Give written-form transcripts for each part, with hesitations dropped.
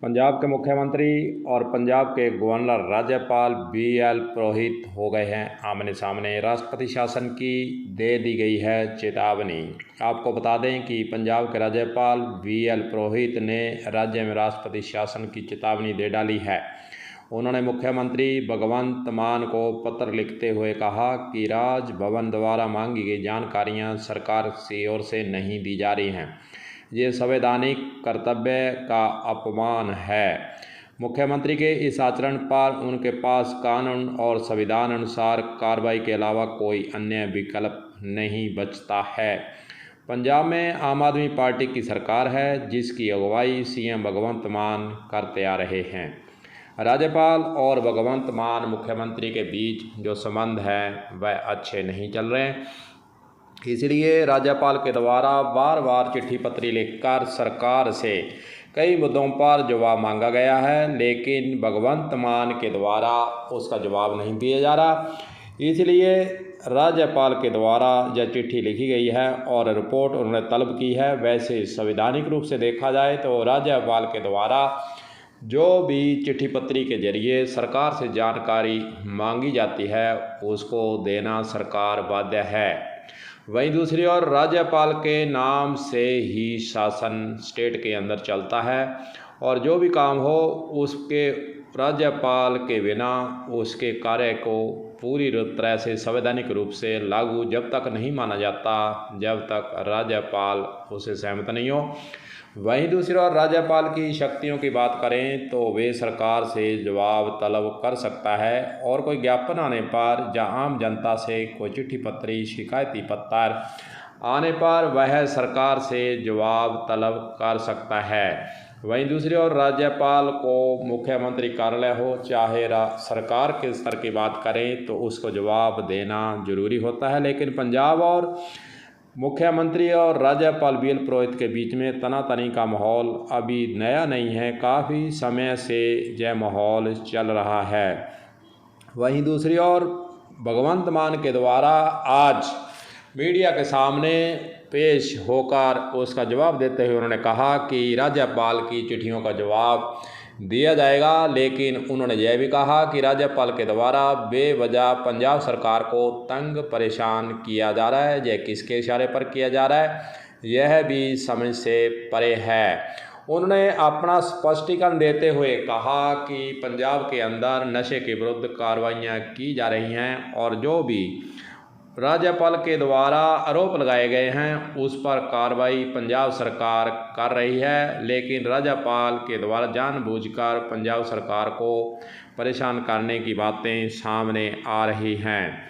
पंजाब के मुख्यमंत्री और पंजाब के गवर्नर राज्यपाल BL पुरोहित हो गए हैं आमने सामने। राष्ट्रपति शासन की दे दी गई है चेतावनी। आपको बता दें कि पंजाब के राज्यपाल BL पुरोहित ने राज्य में राष्ट्रपति शासन की चेतावनी दे डाली है। उन्होंने मुख्यमंत्री भगवंत मान को पत्र लिखते हुए कहा कि राजभवन द्वारा मांगी गई जानकारियां सरकार की ओर से नहीं दी जा रही हैं। ये संवैधानिक कर्तव्य का अपमान है। मुख्यमंत्री के इस आचरण पर उनके पास कानून और संविधान अनुसार कार्रवाई के अलावा कोई अन्य विकल्प नहीं बचता है। पंजाब में आम आदमी पार्टी की सरकार है, जिसकी अगुवाई CM भगवंत मान करते आ रहे हैं। राज्यपाल और भगवंत मान मुख्यमंत्री के बीच जो संबंध हैं वह अच्छे नहीं चल रहे, इसलिए राज्यपाल के द्वारा बार बार चिट्ठी पत्री लिखकर सरकार से कई मुद्दों पर जवाब मांगा गया है, लेकिन भगवंत मान के द्वारा उसका जवाब नहीं दिया जा रहा। इसलिए राज्यपाल के द्वारा यह चिट्ठी लिखी गई है और रिपोर्ट उन्होंने तलब की है। वैसे संवैधानिक रूप से देखा जाए तो राज्यपाल के द्वारा जो भी चिट्ठी पत्री के जरिए सरकार से जानकारी मांगी जाती है उसको देना सरकार बाध्य है। वहीं दूसरी ओर राज्यपाल के नाम से ही शासन स्टेट के अंदर चलता है और जो भी काम हो उसके राज्यपाल के बिना उसके कार्य को पूरी तरह से संवैधानिक रूप से लागू जब तक नहीं माना जाता, जब तक राज्यपाल उसे सहमत नहीं हो। वहीं दूसरी ओर राज्यपाल की शक्तियों की बात करें तो वे सरकार से जवाब तलब कर सकता है और कोई ज्ञापन आने पर या आम जनता से कोई चिट्ठी पत्री शिकायती पत्र आने पर वह सरकार से जवाब तलब कर सकता है। वहीं दूसरी ओर राज्यपाल को मुख्यमंत्री कार्यालय हो चाहे सरकार के स्तर की बात करें तो उसको जवाब देना जरूरी होता है। लेकिन पंजाब और मुख्यमंत्री और राज्यपाल BL पुरोहित के बीच में तनातनी का माहौल अभी नया नहीं है, काफ़ी समय से यह माहौल चल रहा है। वहीं दूसरी ओर भगवंत मान के द्वारा आज मीडिया के सामने पेश होकर उसका जवाब देते हुए उन्होंने कहा कि राज्यपाल की चिट्ठियों का जवाब दिया जाएगा, लेकिन उन्होंने यह भी कहा कि राज्यपाल के द्वारा बेवजह पंजाब सरकार को तंग परेशान किया जा रहा है। यह किसके इशारे पर किया जा रहा है यह भी समझ से परे है। उन्होंने अपना स्पष्टीकरण देते हुए कहा कि पंजाब के अंदर नशे के विरुद्ध कार्रवाइयाँ की जा रही हैं और जो भी राज्यपाल के द्वारा आरोप लगाए गए हैं उस पर कार्रवाई पंजाब सरकार कर रही है, लेकिन राज्यपाल के द्वारा जानबूझकर पंजाब सरकार को परेशान करने की बातें सामने आ रही हैं।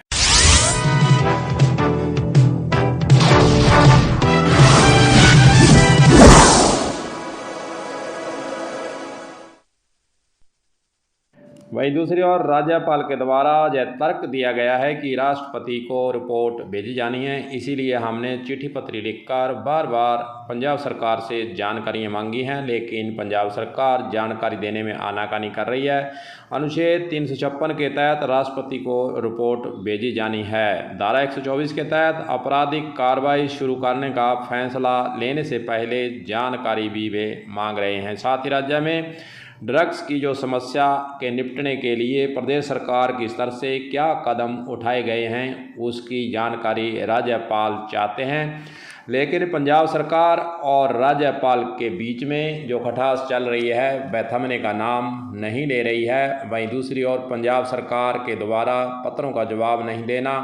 वहीं दूसरी ओर राज्यपाल के द्वारा यह तर्क दिया गया है कि राष्ट्रपति को रिपोर्ट भेजी जानी है, इसीलिए हमने चिट्ठी पत्री लिखकर बार बार पंजाब सरकार से जानकारियां मांगी हैं, लेकिन पंजाब सरकार जानकारी देने में आनाकानी कर रही है। अनुच्छेद 356 के तहत राष्ट्रपति को रिपोर्ट भेजी जानी है। धारा 124 के तहत आपराधिक कार्रवाई शुरू करने का फैसला लेने से पहले जानकारी भी वे मांग रहे हैं। साथ ही राज्य में ड्रग्स की जो समस्या के निपटने के लिए प्रदेश सरकार की स्तर से क्या कदम उठाए गए हैं उसकी जानकारी राज्यपाल चाहते हैं, लेकिन पंजाब सरकार और राज्यपाल के बीच में जो खटास चल रही है वह थमने का नाम नहीं ले रही है। वहीं दूसरी ओर पंजाब सरकार के द्वारा पत्रों का जवाब नहीं देना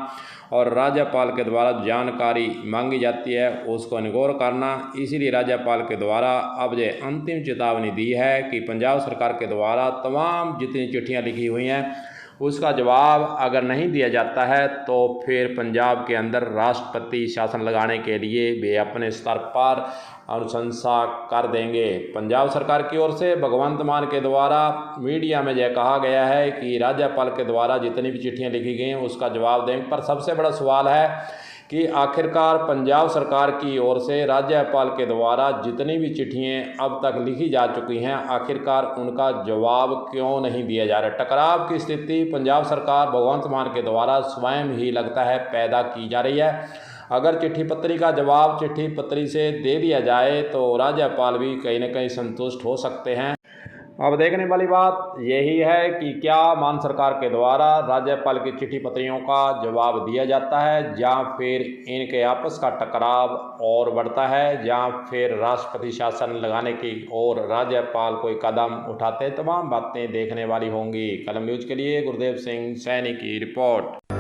और राज्यपाल के द्वारा जानकारी मांगी जाती है उसको इग्नोर करना, इसीलिए राज्यपाल के द्वारा अब ये अंतिम चेतावनी दी है कि पंजाब सरकार के द्वारा तमाम जितनी चिट्ठियां लिखी हुई हैं उसका जवाब अगर नहीं दिया जाता है तो फिर पंजाब के अंदर राष्ट्रपति शासन लगाने के लिए वे अपने स्तर पर अनुशंसा कर देंगे। पंजाब सरकार की ओर से भगवंत मान के द्वारा मीडिया में यह कहा गया है कि राज्यपाल के द्वारा जितनी भी चिट्ठियां लिखी गई हैं उसका जवाब देंगे, पर सबसे बड़ा सवाल है कि आखिरकार पंजाब सरकार की ओर से राज्यपाल के द्वारा जितनी भी चिट्ठियाँ अब तक लिखी जा चुकी हैं आखिरकार उनका जवाब क्यों नहीं दिया जा रहा। टकराव की स्थिति पंजाब सरकार भगवंत मान के द्वारा स्वयं ही लगता है पैदा की जा रही है। अगर चिट्ठी पत्री का जवाब चिट्ठी पत्री से दे दिया जाए तो राज्यपाल भी कहीं न कहीं संतुष्ट हो सकते हैं। अब देखने वाली बात यही है कि क्या मान सरकार के द्वारा राज्यपाल की चिट्ठी पत्रियों का जवाब दिया जाता है, या फिर इनके आपस का टकराव और बढ़ता है, या फिर राष्ट्रपति शासन लगाने की और राज्यपाल कोई कदम उठाते हैं। तमाम बातें देखने वाली होंगी। कलम न्यूज़ के लिए गुरदेव सिंह सैनी की रिपोर्ट।